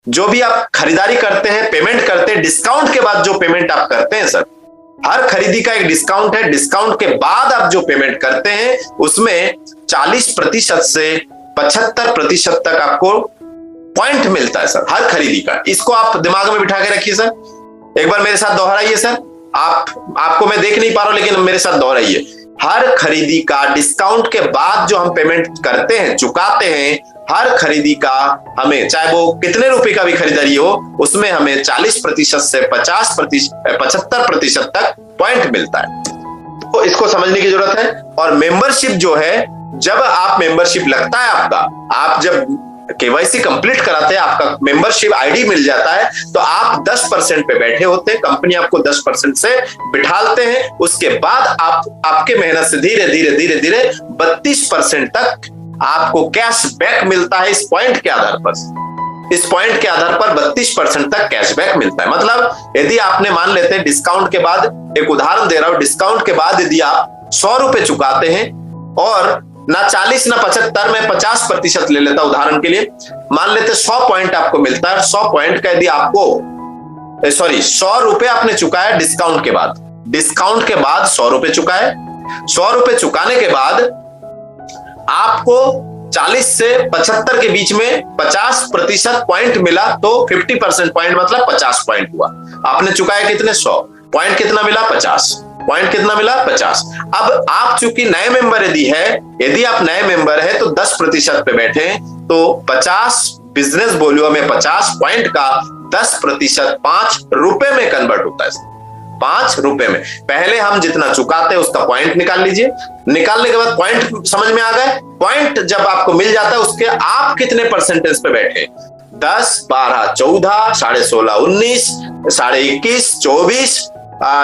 जो भी आप खरीदारी करते हैं, पेमेंट करते हैं, डिस्काउंट के बाद जो पेमेंट आप करते हैं सर, हर खरीदी का एक डिस्काउंट है। डिस्काउंट के बाद आप जो पेमेंट करते हैं उसमें 40% से 75% तक आपको पॉइंट मिलता है सर, हर खरीदी का। इसको आप दिमाग में बिठा के रखिए सर। एक बार मेरे साथ दोहराइए सर। आपको मैं देख नहीं पा रहा हूं, लेकिन मेरे साथ दोहराइए। हर खरीदी का डिस्काउंट के बाद जो हम पेमेंट करते हैं, चुकाते हैं, हर खरीदी का हमें, चाहे वो कितने रुपए का भी खरीदारी हो, उसमें हमें 40% से 75% तक पॉइंट मिलता है। तो इसको समझने की जरूरत है। और मेंबरशिप जो है, जब आप मेंबरशिप लगता है आपका, आप जब केवाईसी कंप्लीट कराते हैं, आपका मेंबरशिप आईडी मिल जाता है, तो आप 10% पे बैठे होते हैं, कंपनी आपको 10% से बिठालते हैं। उसके बाद आपके मेहनत से धीरे धीरे धीरे धीरे 32% तक आपको कैशबैक मिलता है। इस पॉइंट के आधार पर, इस पॉइंट के आधार पर 32% तक कैशबैक मिलता है। मतलब यदि आपने, मान लेते हैं डिस्काउंट के बाद, एक उदाहरण दे रहा हूं, डिस्काउंट के बाद यदि आप 100 रुपए चुकाते हैं और ना 40 ना 75, मैं 50% ले लेता उदाहरण के लिए, मान लेते 100 पॉइंट आपको मिलता है। 100 पॉइंट का यदि आपको 100 रुपए आपने चुकाया डिस्काउंट के बाद, डिस्काउंट के बाद 100 रुपए चुकाए, 100 रुपए चुकाने के बाद आपको 40 से 75 के बीच में 50% पॉइंट मिला, तो 50% पॉइंट मतलब 50 पॉइंट हुआ। आपने चुकाया कितने? 100 पॉइंट। कितना मिला? 50 पॉइंट। कितना मिला? 50। अब आप चूंकि नए मेंबर यदि आप नए मेंबर है तो 10% पे बैठे हैं, तो 50 बिजनेस बोलियो में 50 पॉइंट का 10% 5 रुपए में कन्वर्ट होता है। 5 रुपए में पहले हम जितना चुकाते हैं उसका पॉइंट निकाल लीजिए। निकालने के बाद पॉइंट समझ में आ गए। पॉइंट जब आपको मिल जाता है, उसके आप कितने परसेंटेज पे बैठे? 10, 12, 14, 16.5, 19, 21.5, 24,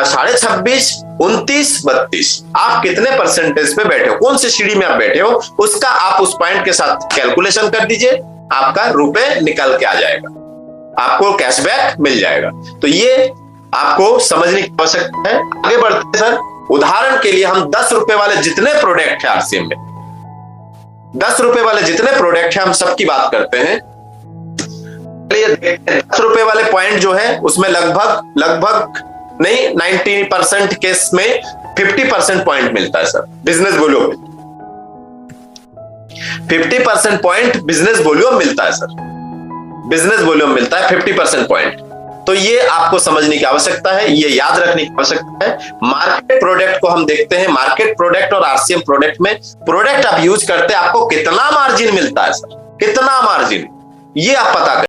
26.5, 29, 32। आप कितने परसेंटेज पे बैठे हो, कौन सी सीढ़ी में आप बैठे हो, उसका आप उस पॉइंट के साथ कैलकुलेशन कर दीजिए, आपका रुपए निकल के आ जाएगा, आपको कैशबैक मिल जाएगा। तो ये आपको समझने की आवश्यकता है। आगे बढ़ते हैं सर। उदाहरण के लिए हम 10 रुपए वाले जितने प्रोडक्ट है आरसीएम में, 10 रुपए वाले जितने प्रोडक्ट है, हम सबकी बात करते हैं। 10 रुपए वाले पॉइंट जो है उसमें लगभग नहीं, 90% केस में 50% पॉइंट मिलता है सर बिजनेस वॉल्यूम में। 50% पॉइंट बिजनेस वॉल्यूम मिलता है सर, बिजनेस वॉल्यूम मिलता है 50% पॉइंट। तो ये आपको समझने की आवश्यकता है, ये याद रखने की आवश्यकता है। मार्केट प्रोडक्ट को हम देखते हैं। मार्केट प्रोडक्ट और आरसीएम प्रोडक्ट में, प्रोडक्ट आप यूज करते हैं, आपको कितना मार्जिन मिलता है सर, कितना मार्जिन, ये आप पता करें।